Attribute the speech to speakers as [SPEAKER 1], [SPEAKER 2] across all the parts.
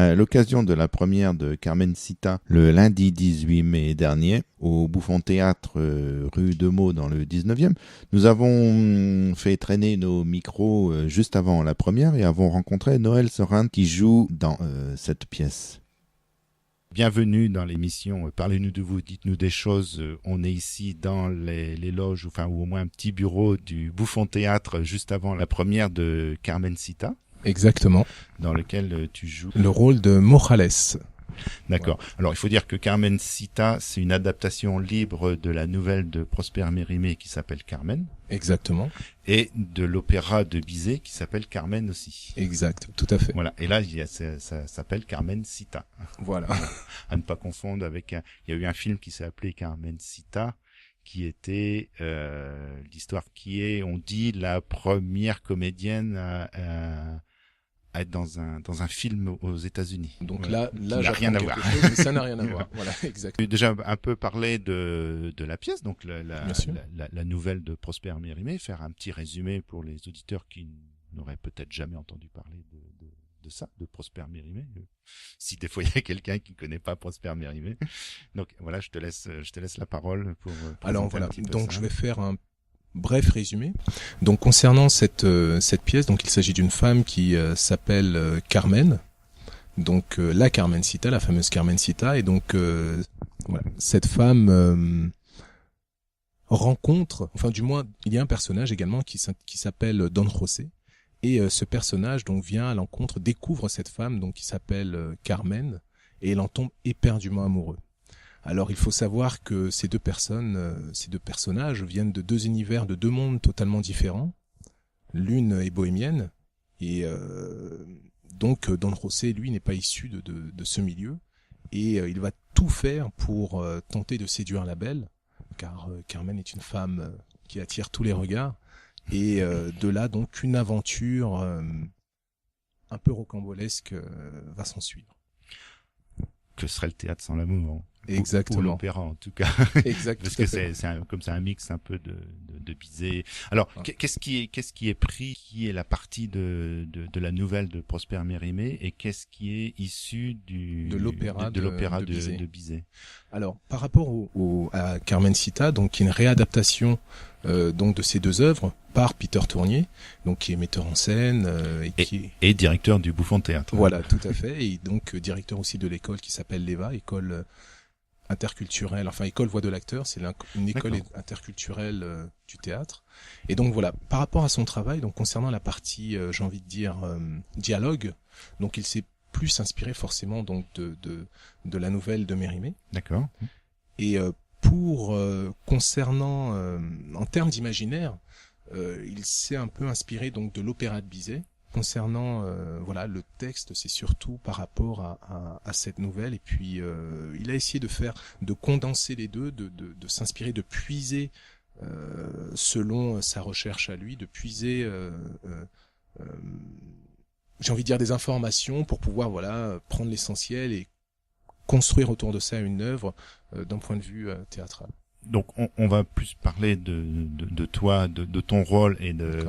[SPEAKER 1] À l'occasion de la première de Carmencita, le lundi 18 mai dernier, au Bouffon Théâtre, rue de Meaux dans le 19e, nous avons fait traîner nos micros juste avant la première et avons rencontré Noël Sorin qui joue dans cette pièce. Bienvenue dans l'émission Parlez-nous de vous, dites-nous des choses. On est ici dans les loges, ou au moins un petit bureau du Bouffon Théâtre juste avant la première de Carmencita.
[SPEAKER 2] Exactement.
[SPEAKER 1] Dans lequel tu joues
[SPEAKER 2] le rôle de Morales.
[SPEAKER 1] D'accord. Ouais. Alors, il faut dire que Carmencita, c'est une adaptation libre de la nouvelle de Prosper Mérimée qui s'appelle Carmen.
[SPEAKER 2] Exactement.
[SPEAKER 1] Et de l'opéra de Bizet qui s'appelle Carmen aussi.
[SPEAKER 2] Exact, tout à fait.
[SPEAKER 1] Voilà. Et là, ça s'appelle Carmencita.
[SPEAKER 2] Voilà.
[SPEAKER 1] À ne pas confondre avec il y a eu un film qui s'est appelé Carmencita, qui était l'histoire qui est, on dit, la première comédienne à être dans un film aux États-Unis.
[SPEAKER 2] Donc là
[SPEAKER 1] n'a rien à voir.
[SPEAKER 2] Mais ça n'a rien à voir. Voilà, exact.
[SPEAKER 1] J'ai déjà un peu parlé de la pièce, donc la nouvelle de Prosper Mérimée, faire un petit résumé pour les auditeurs qui n'auraient peut-être jamais entendu parler de ça, de Prosper Mérimée. Si des fois il y a quelqu'un qui connaît pas Prosper Mérimée. Donc voilà, je te laisse la parole pour
[SPEAKER 2] alors voilà. Donc je vais faire un bref résumé. Donc concernant cette pièce, donc il s'agit d'une femme qui s'appelle Carmen. Donc la Carmencita, la fameuse Carmencita, et donc voilà, cette femme rencontre, enfin du moins il y a un personnage également qui s'appelle Don José, et ce personnage donc vient à l'encontre, découvre cette femme donc qui s'appelle Carmen, et il en tombe éperdument amoureux. Alors il faut savoir que ces deux personnages viennent de deux univers, de deux mondes totalement différents. L'une est bohémienne, et donc Don José, lui, n'est pas issu de ce milieu, et il va tout faire pour tenter de séduire la belle, car Carmen est une femme qui attire tous les regards, et de là donc une aventure un peu rocambolesque va s'en suivre.
[SPEAKER 1] Que serait le théâtre sans l'amour?
[SPEAKER 2] Exactement.
[SPEAKER 1] Ou l'opéra en tout cas.
[SPEAKER 2] Exact.
[SPEAKER 1] Parce que c'est un mix un peu de Bizet. Alors qu'est-ce qui est pris, qui est la partie de la nouvelle de Prosper Mérimée, et qu'est-ce qui est issu de l'opéra de Bizet?
[SPEAKER 2] Alors par rapport à Carmencita, donc qui est une réadaptation donc de ces deux œuvres par Peter Tournier, donc qui est metteur en scène
[SPEAKER 1] et directeur du Bouffon Théâtre.
[SPEAKER 2] Voilà, tout à fait, et donc directeur aussi de l'école qui s'appelle l'EVA, école interculturelle, enfin école voix de l'acteur, c'est une école interculturelle du théâtre. Et donc voilà, par rapport à son travail, donc concernant la partie, j'ai envie de dire dialogue, donc il s'est plus inspiré forcément donc de la nouvelle de Mérimée.
[SPEAKER 1] D'accord.
[SPEAKER 2] Et concernant en termes d'imaginaire, il s'est un peu inspiré donc de l'opéra de Bizet. Concernant voilà, le texte, c'est surtout par rapport à cette nouvelle, et puis il a essayé de condenser les deux, de s'inspirer, de puiser selon sa recherche à lui, de puiser j'ai envie de dire des informations pour pouvoir voilà prendre l'essentiel et construire autour de ça une œuvre d'un point de vue théâtral.
[SPEAKER 1] Donc on va plus parler de toi, de ton rôle, et de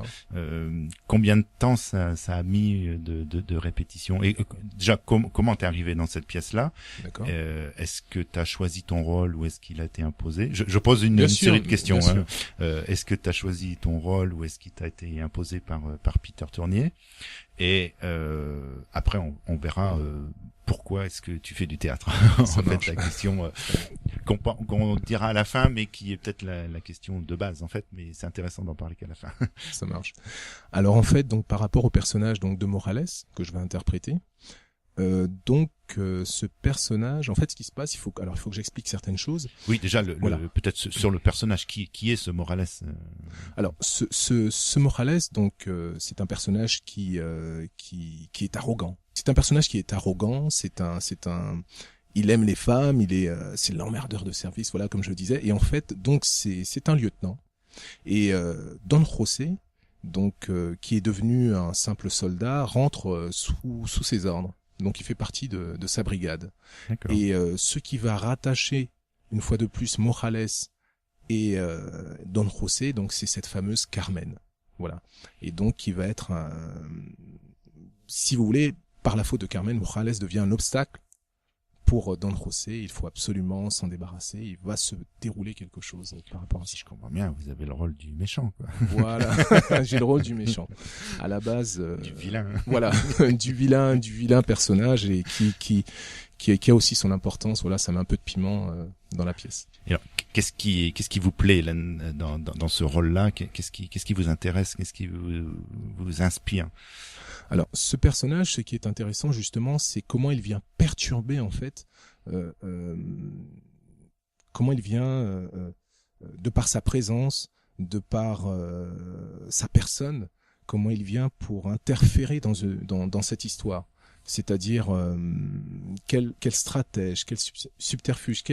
[SPEAKER 1] combien de temps ça a mis de répétition, et déjà comment t'es arrivé dans cette pièce-là.
[SPEAKER 2] D'accord.
[SPEAKER 1] Est-ce que t'as choisi ton rôle ou est-ce qu'il a été imposé? Je pose une série de questions. Hein. Est-ce que t'as choisi ton rôle ou est-ce qu'il t'a été imposé par Peter Tournier? Et après on verra pourquoi est-ce que tu fais du théâtre. En fait, la question qu'on dira à la fin, mais qui est peut-être la question de base en fait, mais c'est intéressant d'en parler qu'à la fin.
[SPEAKER 2] Ça marche. Alors en fait, donc par rapport au personnage donc de Morales que je vais interpréter, ce personnage, en fait, ce qui se passe, il faut que j'explique certaines choses.
[SPEAKER 1] Oui, déjà, peut-être sur le personnage, qui est ce Morales?
[SPEAKER 2] Alors, ce Morales, donc, c'est un personnage qui est arrogant. C'est un personnage qui est arrogant. Il aime les femmes. C'est l'emmerdeur de service, voilà, comme je le disais. Et en fait, donc, c'est un lieutenant. Et Don José, donc, qui est devenu un simple soldat, rentre sous ses ordres. Donc il fait partie de sa brigade.
[SPEAKER 1] D'accord.
[SPEAKER 2] Et ce qui va rattacher une fois de plus Morales et Don José, donc c'est cette fameuse Carmen. Voilà. Et donc qui va être si vous voulez, par la faute de Carmen, Morales devient un obstacle pour Don José. Il faut absolument s'en débarrasser. Il va se dérouler quelque chose par rapport à ça.
[SPEAKER 1] Si je comprends bien, vous avez le rôle du méchant, quoi.
[SPEAKER 2] Voilà, j'ai le rôle du méchant. À la base,
[SPEAKER 1] Du vilain.
[SPEAKER 2] voilà, du vilain personnage et qui a aussi son importance. Voilà, ça met un peu de piment dans la pièce.
[SPEAKER 1] Et alors, qu'est-ce qui vous plaît là, dans ce rôle-là? Qu'est-ce qui vous intéresse? Qu'est-ce qui vous inspire?
[SPEAKER 2] Alors, ce personnage, ce qui est intéressant justement, c'est comment il vient perturber en fait, comment il vient, de par sa présence, de par sa personne, comment il vient pour interférer dans cette histoire. C'est-à-dire quel stratège, quel subterfuge,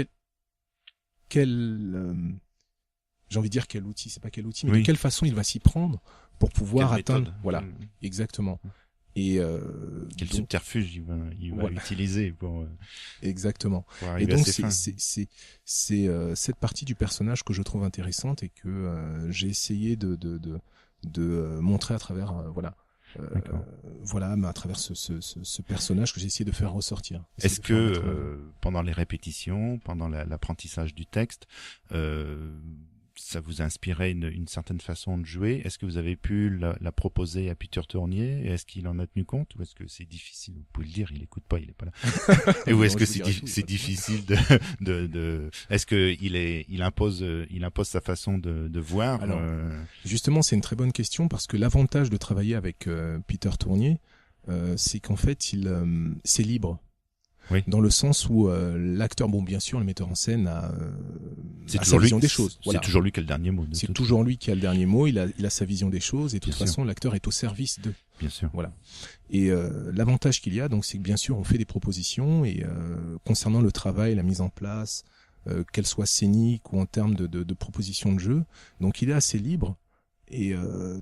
[SPEAKER 2] j'ai envie de dire quel outil, c'est pas quel outil, mais
[SPEAKER 1] oui.
[SPEAKER 2] de quelle façon il va s'y prendre pour pouvoir
[SPEAKER 1] quelle
[SPEAKER 2] atteindre.
[SPEAKER 1] méthode.
[SPEAKER 2] Voilà, exactement. Et
[SPEAKER 1] quel subterfuge il va
[SPEAKER 2] voilà.
[SPEAKER 1] utiliser pour
[SPEAKER 2] exactement.
[SPEAKER 1] pour
[SPEAKER 2] Et
[SPEAKER 1] arriver à
[SPEAKER 2] donc
[SPEAKER 1] ses fins.
[SPEAKER 2] c'est cette partie du personnage que je trouve intéressante et que j'ai essayé de montrer à travers voilà, mais à travers ce personnage que j'ai essayé de faire ressortir.
[SPEAKER 1] Est-ce que pendant les répétitions, pendant l'apprentissage du texte, ça vous a inspiré une certaine façon de jouer? Est-ce que vous avez pu la proposer à Peter Tournier? Est-ce qu'il en a tenu compte? Ou est-ce que c'est difficile? Vous pouvez le dire, il écoute pas, il est pas là. Et ou est-ce que c'est difficile de est-ce que il impose sa façon de voir?
[SPEAKER 2] Alors, justement, c'est une très bonne question parce que l'avantage de travailler avec Peter Tournier, c'est qu'en fait, c'est libre.
[SPEAKER 1] Oui.
[SPEAKER 2] Dans le sens où l'acteur, bon, bien sûr, le metteur en scène a
[SPEAKER 1] sa
[SPEAKER 2] vision des choses.
[SPEAKER 1] C'est toujours lui qui a le dernier mot.
[SPEAKER 2] C'est toujours lui qui a le dernier mot. Il a sa vision des choses et de toute façon, l'acteur est au service de.
[SPEAKER 1] Bien sûr.
[SPEAKER 2] Voilà. Et l'avantage qu'il y a, donc, c'est que bien sûr, on fait des propositions et concernant le travail, la mise en place, qu'elle soit scénique ou en termes de propositions de jeu, donc il est assez libre et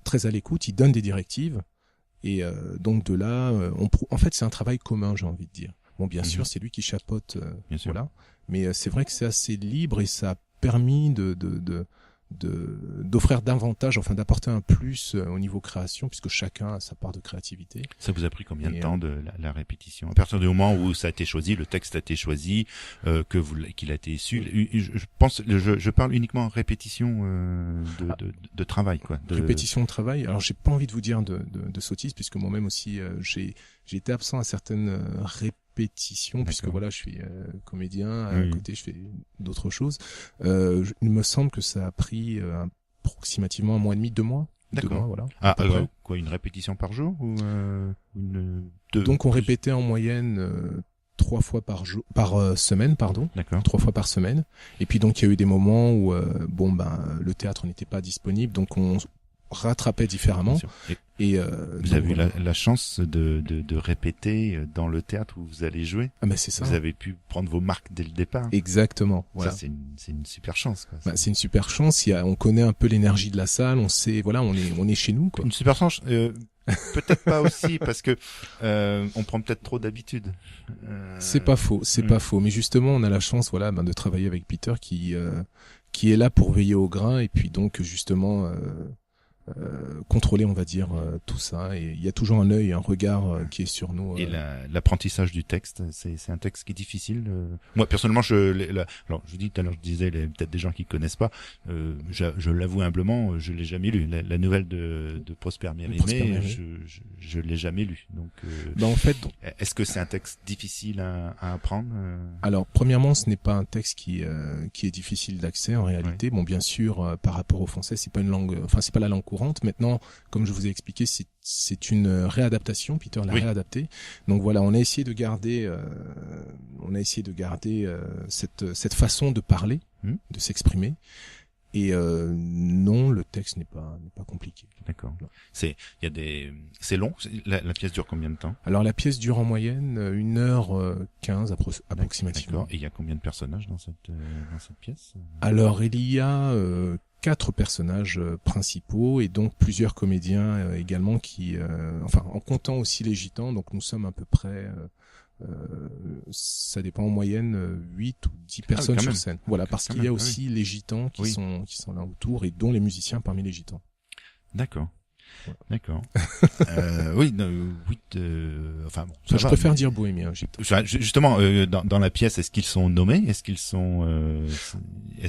[SPEAKER 2] très à l'écoute. Il donne des directives et donc de là, en fait, c'est un travail commun, j'ai envie de dire. Bon, bien sûr, c'est lui qui chapeaute, voilà. Mais c'est vrai que c'est assez libre et ça a permis d'offrir davantage, enfin d'apporter un plus au niveau création, puisque chacun a sa part de créativité.
[SPEAKER 1] Ça vous a pris combien de temps de la répétition? À partir du moment où ça a été choisi, le texte a été choisi, qu'il a été issu, je pense, je parle uniquement répétition de travail, quoi.
[SPEAKER 2] Répétition de travail. Alors j'ai pas envie de vous dire de sottises, puisque moi-même aussi j'ai été absent à certaines répétitions, puisque voilà, je suis comédien, à côté je fais d'autres choses. Il me semble que ça a pris approximativement 1 mois et demi, 2 mois.
[SPEAKER 1] D'accord.
[SPEAKER 2] 2 mois, voilà.
[SPEAKER 1] Ah, quoi, une répétition par jour ou deux?
[SPEAKER 2] Donc on répétait en moyenne 3 fois par semaine, pardon.
[SPEAKER 1] D'accord.
[SPEAKER 2] 3 fois par semaine. Et puis donc il y a eu des moments où le théâtre n'était pas disponible, donc on rattrapait différemment. Et
[SPEAKER 1] vous avez eu la chance de répéter dans le théâtre où vous allez jouer.
[SPEAKER 2] Ah ben c'est ça.
[SPEAKER 1] Vous avez pu prendre vos marques dès le départ.
[SPEAKER 2] Exactement. Voilà.
[SPEAKER 1] Ça c'est une super chance, quoi.
[SPEAKER 2] C'est une super chance. On connaît un peu l'énergie de la salle. On sait, voilà, on est chez nous, quoi.
[SPEAKER 1] Une super chance. Peut-être pas aussi parce que on prend peut-être trop d'habitude.
[SPEAKER 2] C'est pas faux, pas faux. Mais justement, on a la chance, voilà, de travailler avec Peter qui est là pour veiller au grain et puis donc justement contrôler, on va dire, tout ça. Et il y a toujours un œil, un regard qui est sur nous.
[SPEAKER 1] Et l'apprentissage du texte, c'est un texte qui est difficile. Moi personnellement, alors je dis tout à l'heure, je disais, il y a peut-être des gens qui connaissent pas. Je l'avoue humblement, je l'ai jamais lu. La nouvelle de Prosper Mérimée, je l'ai jamais lu. Donc,
[SPEAKER 2] en fait,
[SPEAKER 1] est-ce que c'est un texte difficile à apprendre?
[SPEAKER 2] Alors, premièrement, ce n'est pas un texte qui est difficile d'accès en réalité. Bon, bien sûr, par rapport au français, c'est pas une langue, enfin c'est pas la langue courante. Maintenant, comme je vous ai expliqué, c'est une réadaptation. Peter l'a réadapté. Donc voilà, on a essayé de garder cette façon de parler, de s'exprimer. Et non, le texte n'est pas compliqué.
[SPEAKER 1] D'accord. C'est long. La pièce dure combien de temps?
[SPEAKER 2] Alors la pièce dure en moyenne 1h15 approximativement.
[SPEAKER 1] D'accord. Et il y a combien de personnages dans cette pièce?
[SPEAKER 2] Alors il y a 4 personnages principaux et donc plusieurs comédiens également qui, en comptant aussi les gitans, donc nous sommes à peu près, ça dépend en moyenne 8 ou 10 personnes sur scène. Voilà, parce qu'il y a aussi les gitans qui sont là autour et dont les musiciens parmi les gitans.
[SPEAKER 1] D'accord. D'accord. Oui, enfin bon.
[SPEAKER 2] Je préfère dire bohémien.
[SPEAKER 1] Justement, dans la pièce, est-ce qu'ils sont nommés? Est-ce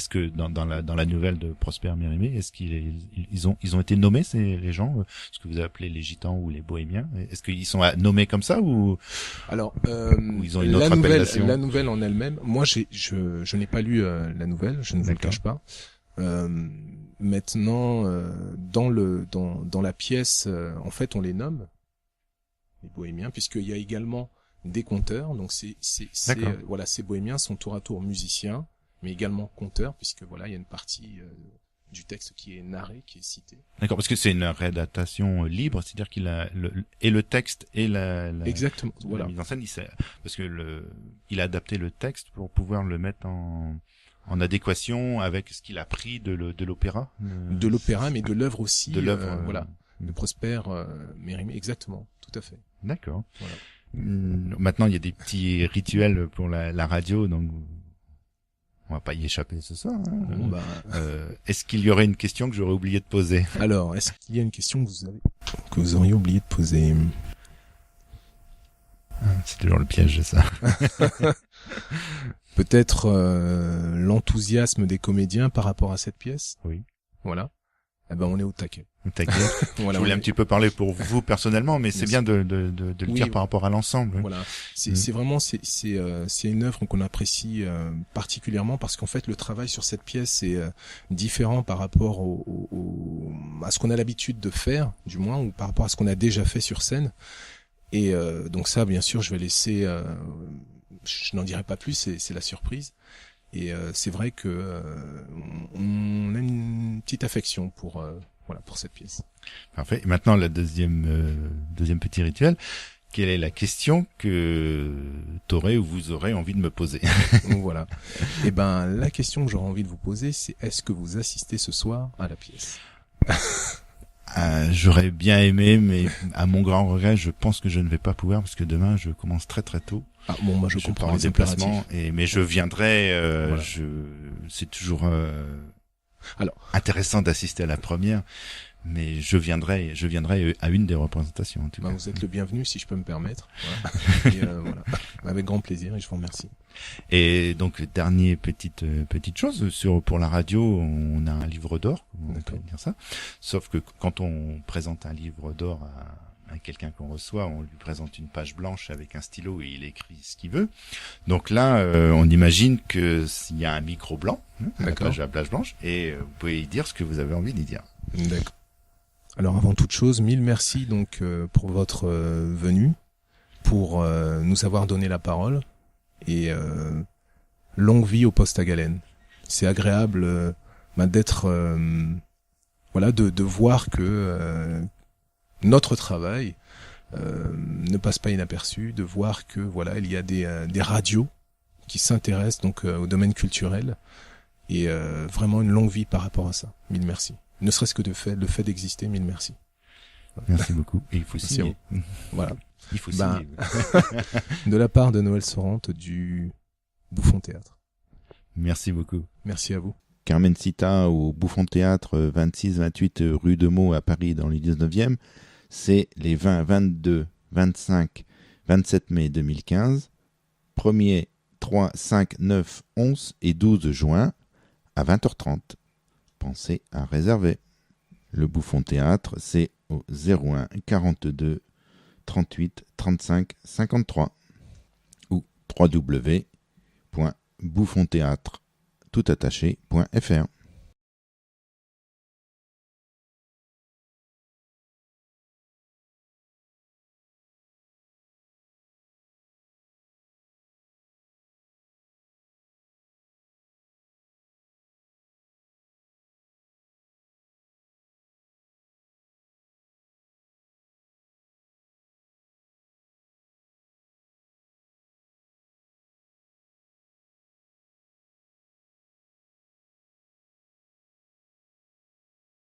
[SPEAKER 1] que dans la nouvelle de Prosper Mérimée, est-ce ils ont été nommés, les gens, ce que vous appelez les gitans ou les bohémiens? Est-ce qu'ils sont nommés comme ça ou?
[SPEAKER 2] Alors,
[SPEAKER 1] ou ils ont une autre appellation?
[SPEAKER 2] La nouvelle en elle-même. Moi, je n'ai pas lu la nouvelle. Je ne vous le cache pas. Maintenant, dans la pièce, en fait, on les nomme les bohémiens, puisqu'il y a également des conteurs. Donc voilà, ces bohémiens sont tour à tour musiciens, mais également conteurs, puisque voilà, il y a une partie du texte qui est narrée, qui est citée.
[SPEAKER 1] D'accord, parce que c'est une réadaptation libre, c'est-à-dire qu'il a le texte et
[SPEAKER 2] exactement, voilà.
[SPEAKER 1] La mise en scène, parce que il a adapté le texte pour pouvoir le mettre en adéquation avec ce qu'il a pris de l'opéra.
[SPEAKER 2] De l'opéra, mais de l'œuvre aussi.
[SPEAKER 1] De l'œuvre,
[SPEAKER 2] voilà. De Prosper Mérimée, exactement, tout à fait.
[SPEAKER 1] D'accord.
[SPEAKER 2] Voilà.
[SPEAKER 1] Maintenant, il y a des petits rituels pour la radio, donc on va pas y échapper ce soir. Hein.
[SPEAKER 2] Bon,
[SPEAKER 1] est-ce qu'il y aurait une question que j'aurais oublié de poser?
[SPEAKER 2] Alors, est-ce qu'il y a une question que vous auriez oublié de poser?
[SPEAKER 1] C'est toujours le piège, ça.
[SPEAKER 2] Peut-être l'enthousiasme des comédiens par rapport à cette pièce.
[SPEAKER 1] Oui.
[SPEAKER 2] Voilà. Eh ben, on est au taquet.
[SPEAKER 1] Voilà, je voulais un petit peu parler pour vous personnellement, mais c'est bien de le dire par rapport à l'ensemble.
[SPEAKER 2] Voilà. C'est vraiment, c'est une œuvre qu'on apprécie particulièrement parce qu'en fait, le travail sur cette pièce est différent par rapport à ce qu'on a l'habitude de faire, du moins, ou par rapport à ce qu'on a déjà fait sur scène. Et donc ça, bien sûr, je vais laisser, je n'en dirai pas plus, c'est la surprise. Et c'est vrai que on a une petite affection pour cette pièce.
[SPEAKER 1] Parfait. Et maintenant, le deuxième petit rituel. Quelle est la question que t'aurais ou vous aurez envie de me poser?
[SPEAKER 2] Donc voilà. Et ben, la question que j'aurais envie de vous poser, c'est est-ce que vous assistez ce soir à la pièce?
[SPEAKER 1] J'aurais bien aimé, mais à mon grand regret, je pense que je ne vais pas pouvoir parce que demain, je commence très très tôt.
[SPEAKER 2] Ah bon, moi je comprends les
[SPEAKER 1] déplacements, mais je viendrai. Voilà. C'est toujours intéressant d'assister à la première, mais je viendrai à une des représentations. En tout cas.
[SPEAKER 2] Vous êtes le bienvenu si je peux me permettre. Voilà. Et, voilà. Avec grand plaisir et je vous remercie.
[SPEAKER 1] Et donc dernière petite chose pour la radio, on a un livre d'or, on peut dire ça. Sauf que quand on présente un livre d'or à quelqu'un qu'on reçoit, on lui présente une page blanche avec un stylo et il écrit ce qu'il veut. Donc là, on imagine que s'il y a un micro blanc, la page blanche, et vous pouvez y dire ce que vous avez envie d'y dire.
[SPEAKER 2] D'accord. Alors avant toute chose, mille merci donc pour votre venue, pour nous avoir donné la parole et longue vie au poste à galène. C'est agréable d'être de voir que notre travail ne passe pas inaperçu, de voir que il y a des radios qui s'intéressent donc au domaine culturel et vraiment une longue vie par rapport à ça. Mille merci. Ne serait-ce que le fait d'exister, mille merci.
[SPEAKER 1] Merci beaucoup. Et il faut signer.
[SPEAKER 2] Voilà.
[SPEAKER 1] Il faut signer.
[SPEAKER 2] De la part de Noël Sorante du Bouffon Théâtre.
[SPEAKER 1] Merci beaucoup.
[SPEAKER 2] Merci à vous.
[SPEAKER 1] Carmencita au Bouffon Théâtre, 26-28 rue de Meaux à Paris dans le 19e. C'est les 20, 22, 25, 27 mai 2015. 1er, 3, 5, 9, 11 et 12 juin à 20h30. Pensez à réserver. Le Bouffon Théâtre, c'est au 01 42 38 35 53 ou www.bouffonthéâtre.fr.